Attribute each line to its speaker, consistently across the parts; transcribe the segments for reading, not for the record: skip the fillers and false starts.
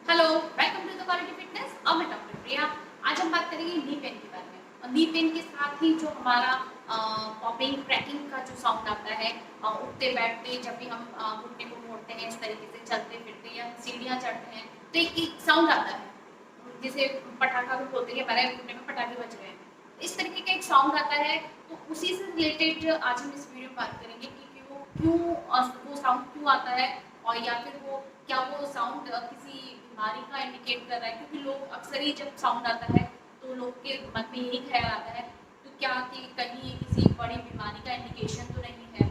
Speaker 1: Hello, welcome to the quality fitness और मैं doctor प्रिया। आज हम बात करेंगे नी पेन के बारे में और नी पेन के साथ ही जो हमारा पॉपिंग क्रैकिंग का जो साउंड आता है उठते बैठते जब भी हम घुटने को मोड़ते हैं, इस तरीके से चलते फिरते या सीढ़ियाँ चढ़ते हैं तो एक साउंड आता है जिसे पटाखा भी बोलते हैं। हमारे घुटने में पटाखे बज रहे हैं, इस तरीके का एक साउंड आता है। तो उसी से रिलेटेड आज हम इस वीडियो में बात करेंगे कि वो क्यों वो साउंड क्यों आता है और या फिर वो क्या वो साउंड किसी बीमारी का इंडिकेट कर रहा है, क्योंकि लोग अक्सर ही जब साउंड आता है तो लोग के मन में यही ख्याल आता है तो क्या कि कहीं किसी बड़ी बीमारी का इंडिकेशन तो नहीं है।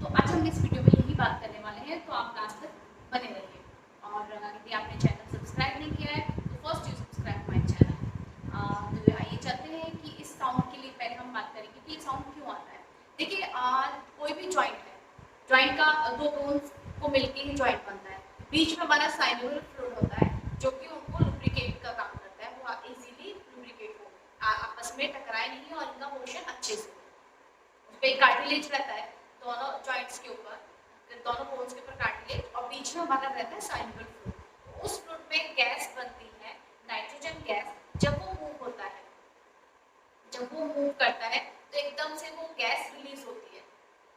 Speaker 1: तो आज हम इस वीडियो में यही बात करने वाले हैं, तो आप लास्ट तक बने रहिए। और यदि आपने चैनल सब्सक्राइब नहीं किया है तो first you subscribe my channel. तो आइए चलते हैं कि इस साउंड के लिए पहले हम बात करेंगे कि ये साउंड क्यों आता है। देखिए, कोई भी जॉइंट है, जॉइंट का दो बोन्स को मिलके ही जॉइंट बनता है। बीच में हमारा साइनोवियल फ्लूइड होता है जो कि उनको लुब्रिकेट का काम करता है, वो इजीली लुब्रिकेट हो, आपस में टकराए नहीं और इनका मोशन अच्छे से हो। उस पे एक कार्टिलेज रहता है दोनों जॉइंट्स के ऊपर, दोनों बोन्स के ऊपर कार्टिलेज, और बीच में हमारा रहता है साइनोवियल फ्लूइड। उस फ्लूइड में गैस बनती है, नाइट्रोजन गैस। जब वो मूव होता है, जब वो मूव करता है तो एकदम से वो गैस रिलीज होती है।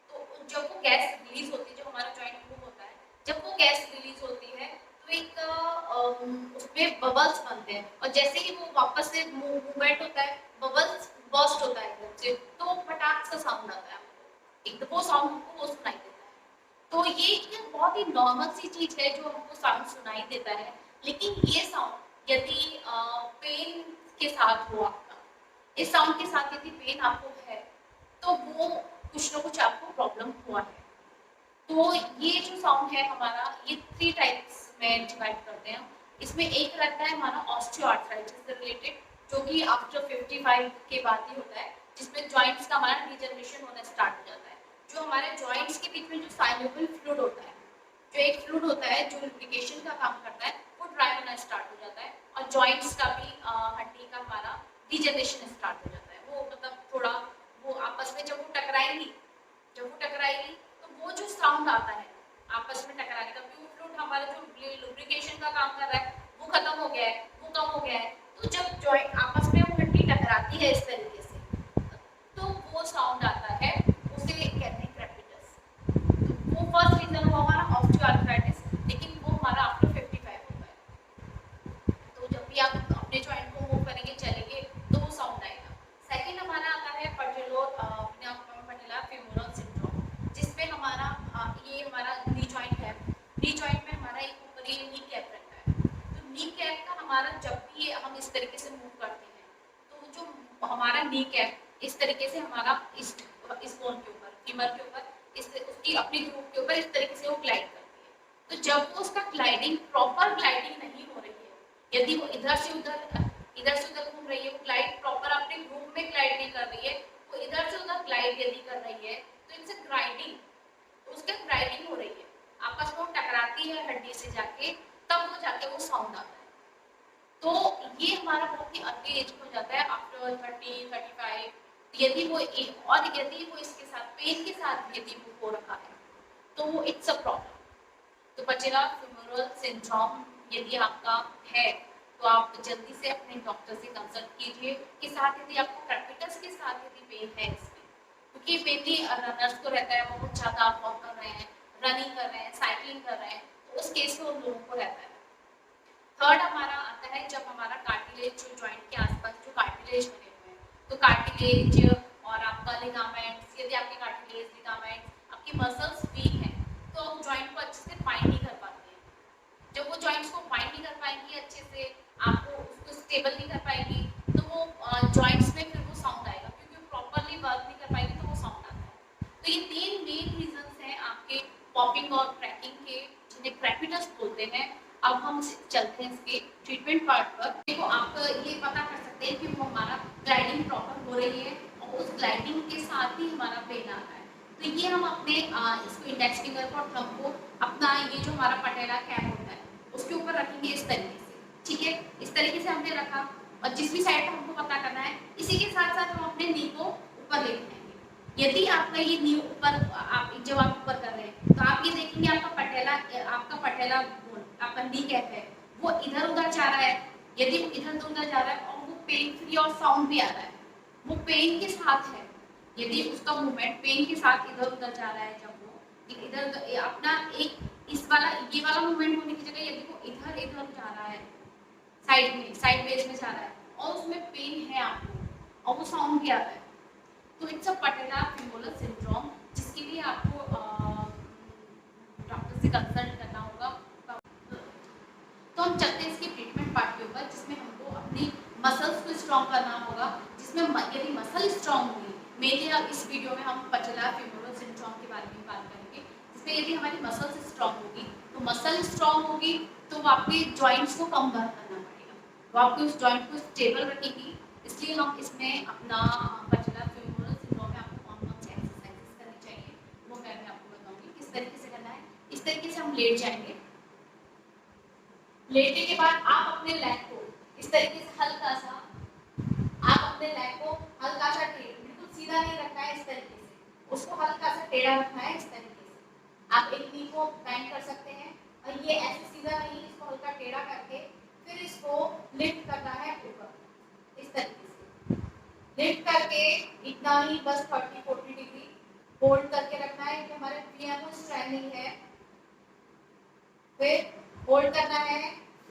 Speaker 1: तो जब वो गैस रिलीज होती है, जब हमारा जॉइंट मूव होता है, जब वो गैस रिलीज होती है तो एक उसमें बबल्स बनते हैं, और जैसे ही वो वापस से मूवमेंट होता है, बबल्स बर्स्ट होता है एकदम से, तो फटाक सा साउंड आता है हमको, एकदम वो साउंड हमको वो सुनाई देता है। तो ये एक बहुत ही नॉर्मल सी चीज है जो हमको साउंड सुनाई देता है। लेकिन ये साउंड यदि पेन के साथ हो, आपका इस साउंड के साथ यदि पेन आपको है तो वो कुछ ना कुछ आपको प्रॉब्लम हुआ है। तो ये जो साउंड है हमारा, ये 3 टाइप्स में डिवाइड करते हैं। इसमें एक रहता है हमारा ऑस्टियोआर्थराइटिस से रिलेटेड, जो कि आफ्टर 55 के बाद ही होता है, जिसमें जॉइंट्स का हमारा डिजनरेशन होना स्टार्ट हो जाता है। जो हमारे जॉइंट्स के बीच में जो साइनोवियल फ्लूइड होता है, जो एक फ्लूइड होता है जो लुब्रिकेशन का काम करता है, वो ड्राई होना स्टार्ट हो जाता है और जॉइंट्स का भी हड्डी का हमारा डिजनरेशन स्टार्ट हो जाता है। वो मतलब थोड़ा वो आपस में जब वो टकराएंगी, जब वो टकराएगी तो वो जो साउंड आता है आपस में टकराने का, क्योंकि फ्लूइड हमारा जो लुब्रिकेशन का काम कर रहा है वो खत्म हो गया है, वो कम हो गया है। तो जब जॉइंट आपस में वो हड्डी टकराती है इस तरीके से, तो वो साउंड आता है, उसे कहते हैं क्रेपिटस। तो वो फर्स्ट रीजन हुआ हमारा ऑस्टियोआर्थराइटिस, लेकिन वो हमारा आफ्टर 55 होता है। तो जब भी आप अपने जॉइंट को मूव करेंगे, चलेंगे, तो वो साउंड आएगा। सेकंड हमारा आता है पैटेलो फेमोरल सिंड्रोम, जिसमें हमारा ये हमारा नी जॉइंट है। नी जॉइंट में हमारा एक ऊपर ये नी कैप रहता है। तो नी कैप का हमारा जब भी हम इस तरीके से मूव करते हैं तो जो हमारा नी कैप इस तरीके से हमारा इस बोन के ऊपर, फीमर के ऊपर, इस उसकी अपनी ग्रुप के ऊपर इस तरीके से वो ग्लाइड करती है। तो जब वो उसका ग्लाइडिंग प्रॉपर ग्लाइडिंग नहीं हो रही है, यदि वो इधर से उधर घूम रही है, वो ग्लाइड प्रॉपर अपने ग्रुप में ग्लाइड नहीं कर रही है, वो इधर से उधर ग्लाइड यदि कर रही है तो इनसे ग्राइंडिंग, तो उसके ग्राइंडिंग हो रही है, आपस में वो टकराती है हड्डी से जाके, तब वो जाके वो साउंड आता है। तो ये हमारा बहुत ही अर्ली एज हो जाता है, आफ्टर 30 35। यदि वो और यदि वो इसके साथ पेन के साथ यदि वो हो रखा है तो वो इट्स अ प्रॉब्लम। तो पैटेलो फेमोरल सिंड्रोम यदि आपका है तो आप जल्दी से अपने डॉक्टर से कंसल्ट कीजिए। के साथ यदि आपको क्रेपिटस के साथ यदि पेन है इसमें, क्योंकि बेबी रनर्स को रहता है, वो बहुत ज़्यादा आप वॉक कर रहे हैं, रनिंग कर रहे हैं, साइकिलिंग कर रहे हैं, तो उस केस में उन लोगों को रहता है। थर्ड हमारा आता है जब हमारा कार्टिलेज, जो जॉइंट के आसपास जो कार्टिलेज बने हुए हैं, तो कार्टिलेज और आपका लिगामेंट्स, यदि आपके कार्टिलेज, लिगामेंट्स, आपकी मसल्स वीक हैं तो आप जॉइंट को अच्छे से बाइंड नहीं कर पाते हैं। जब वो जॉइंट्स को बाइंड नहीं कर पाएंगी अच्छे से, आपको उसको स्टेबल नहीं कर पाएंगी, तो वो जॉइंट्स में फिर वो साउंड आएगा, क्योंकि वो प्रॉपरली वर्क नहीं कर पाएंगी तो वो साउंड आता है। तो ये 3 मेन रीजंस हैं आपके पॉपिंग और क्रैकिंग के, जिन्हें क्रेपिटस बोलते हैं। अब हम चलते हैं इसके ट्रीटमेंट पार्ट पर। देखो, आप ये पता कर सकते हैं कि वो हमारा ग्लाइडिंग प्रॉपर हो रही है और उस ग्लाइडिंग के साथ ही हमारा पेन आता है। तो ये हम अपने इसको इंडेक्स फिंगर को और थंब को अपना ये जो हमारा पटेला कैप होता है उसके ऊपर रखेंगे इस तरीके से, ठीक है। इस तरीके से हमने रखा और जिस भी साइड हमको पता करना है, इसी के साथ साथ हम अपने नी को ऊपर ले जाएंगे। यदि आपका ये नी ऊपर, आप जब आप ऊपर कर रहे हैं तो आप ये देखेंगे आपका पटेला बोन, आपका नी कैप है, वो इधर उधर जा रहा है, यदि वो इधर उधर जा रहा है और वो पेन फ्री और साउंड भी आ रहा है, वो पेन के साथ है, यदि उसका मूवमेंट पेन के साथ इधर उधर जा रहा है, जब वो इधर अपना एक इस वाला ये वाला मूवमेंट होने की जगह यदि वो इधर इधर जा रहा है, साइड में साइड बेस में जा रहा है और उसमें पेन है आपको और वो साउंड भी आता है, तो it's a patella femoral syndrome, जिसके लिए आपको डॉक्टर से कंसल्ट करना होगा। तो हम चलते हैं इसके ट्रीटमेंट पार्ट के ऊपर, जिसमें हमको अपनी मसल्स को स्ट्रॉन्ग करना होगा, जिसमें यदि मसल स्ट्रॉन्ग होगी, मेनली अब इस वीडियो में हम पटेला फिमोरल सिंड्रोम के बारे में बात करेंगे, जिसमें यदि हमारी मसल्स स्ट्रॉन्ग होगी तो मसल स्ट्रॉन्ग होगी तो वो आपके जॉइंट्स को कम वर्क करना पड़ेगा, वो आपके उस जॉइंट को स्टेबल रखेगी। इसलिए हम इसमें अपना पटेला फिमोरल सिंड्रोम में आपको कौन कौन सी एक्सरसाइजेस करनी चाहिए वो मैं आपको बताऊंगी किस तरीके से करना है। इस तरीके से हम लेट जाएंगे, लेटने के बाद आप अपने लेग को इस तरीके से हल्का सा, आप अपने लेग को हल्का सा बिल्कुल सीधा नहीं रखना है, इस तरीके से उसको हल्का सा टेढ़ा रखना है, इस तरीके से आप एक नी को बेंड कर सकते हैं और ये ऐसे सीधा नहीं, इसको हल्का टेढ़ा करके फिर इसको लिफ्ट करना है ऊपर, इस तरीके से लिफ्ट करके इतना ही बस 30-40 डिग्री होल्ड करके रखना है कि हमारे पियानो स्ट्रेनिंग है, फिर होल्ड करना है,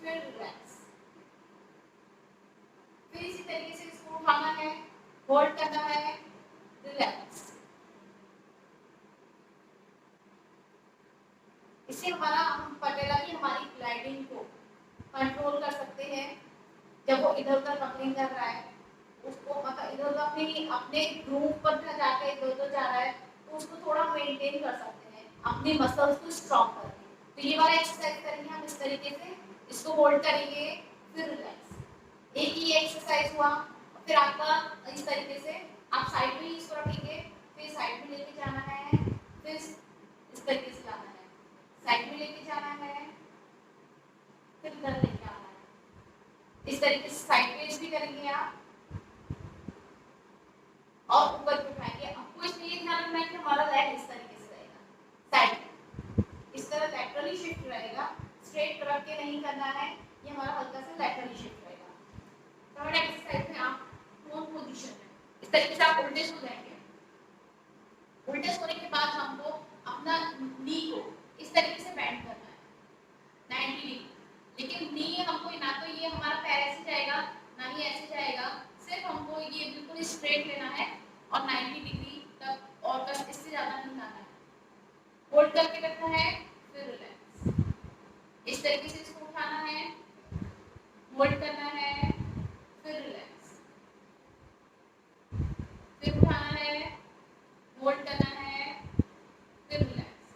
Speaker 1: फिर रिलैक्स, फिर इसी तरीके से इसको उठाना है, होल्ड करना है, रिलैक्स। इससे हमारा हम पटेला की हमारी ग्लाइडिंग को कंट्रोल कर सकते हैं। जब वो इधर उधर रफलिंग कर रहा है उसको मतलब इधर उधर अपने ग्रूव पर जाकर इधर उधर जा रहा है तो उसको थोड़ा मेंटेन कर सकते हैं अपने मसल्स को स्ट्रॉन्ग करके। तो ये वाला एक्सरसाइज करेंगे हम इस तरीके से, इसको होल्ड करेंगे फिर रिलैक्स, एक ही एक्सरसाइज हुआ। फिर आपका इस तरीके से आप साइड में इसको रखेंगे, फिर साइड में लेके जाना है, फिर इस तरीके से जाना है, साइड में लेके जाना है, फिर इधर लेके आना है, इस तरीके से साइड वेज भी करेंगे आप और ऊपर भी उठाएंगे। आपको इसलिए ध्यान रखना है कि हमारा लेग इस तरीके से रहेगा, साइड इस तरह लैटरली शिफ्ट रहेगा, स्ट्रेट रख के नहीं करना है, ये हमारा हल्का सा लैटरली शिफ्ट रहेगा। थर्ड एक्सरसाइज में आप प्रोन पोजीशन में इस तरीके से आप उल्टे सो जाएंगे, उल्टे सोने के बाद हमको अपना नी को इस तरीके से बेंड करना है 90 डिग्री, लेकिन नी हमको ना तो ये हमारा पैर ऐसे जाएगा ना ही ऐसे जाएगा, सिर्फ हमको ये बिल्कुल स्ट्रेट लेना है और 90 डिग्री तक, और बस इससे ज़्यादा नहीं जाना है, होल्ड करके रखना है, फिर रिलैक्स, इस तरीके से इसको उठाना है, होल्ड करना है, फिर रिलैक्स, फिर उठाना है, होल्ड करना है, फिर रिलैक्स।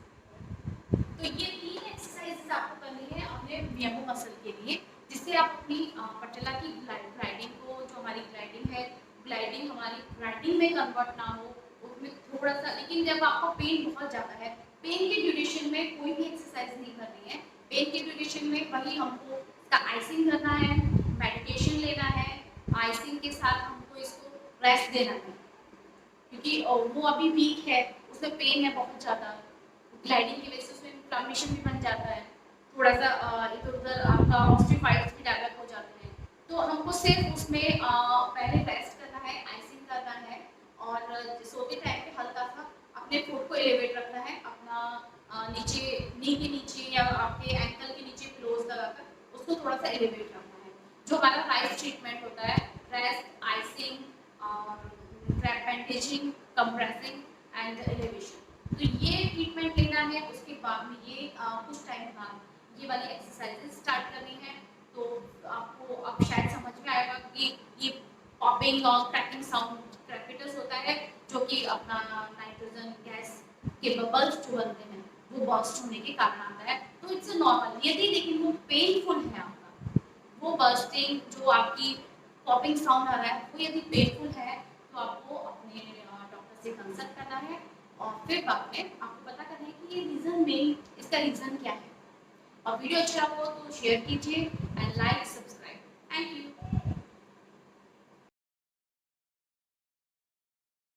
Speaker 1: तो ये 3 एक्सरसाइजेस आपको करनी है अपने VMO मसल के लिए, जिससे आप अपनी पटेला की ग्लाइडिंग को, जो हमारी ग्लाइडिंग है, ग्लाइडिंग हमारी ग्लाइडिंग में कन्वर्ट ना हो, उसमें थोड़ा सा। लेकिन जब आपको पेन बहुत ज़्यादा है, पेन के ड्यूरेशन में कोई भी एक्सरसाइज नहीं करनी है, पेन के ड्यूरेशन में वही हमको इसका आइसिंग करना है, मेडिकेशन लेना है, आइसिंग के साथ हमको इसको रेस्ट देना है, क्योंकि वो अभी वीक है, उसमें पेन है बहुत ज़्यादा, ग्लाइडिंग की वजह से उसमें इन्फ्लेमेशन भी बन जाता है, थोड़ा सा इधर उधर आपका ऑस्टियोफाइट्स भी डेवलप हो जाते हैं। तो हमको सिर्फ उसमें पहले रेस्ट करना है, आइसिंग करना है, और सोते टाइम पे हल्का सा अपने फुट को एलिवेट रखना है, अपना नीचे नी के नीचे या आपके एंकल के नीचे क्लोज लगाकर उसको थोड़ा सा एलिवेट रखना है। जो हमारा राइस ट्रीटमेंट होता है, rest, icing, bandaging, compressing and elevation, तो ये ट्रीटमेंट लेना है। उसके बाद में ये कुछ टाइम बाद ये वाली एक्सरसाइजेस स्टार्ट करनी है। तो आपको अब शायद समझ में आएगा कि ये पॉपिंग और क्रैकिंग साउंड क्रेपिटस होता है, जो कि अपना नाइट्रोजन गैस के बबल्स जो बनते हैं वो बर्स्ट होने के कारण आता है। तो इट्स नॉर्मल, यदि लेकिन वो पेनफुल है आपका, वो बर्स्टिंग जो आपकी पॉपिंग साउंड आ रहा है वो यदि पेनफुल है, तो आपको अपने डॉक्टर से कंसल्ट करना है और फिर बाद में आपको पता करना है कि ये रीज़न मेन, इसका रीज़न क्या है। और वीडियो अच्छा हो तो शेयर कीजिए and like, subscribe. Thank you.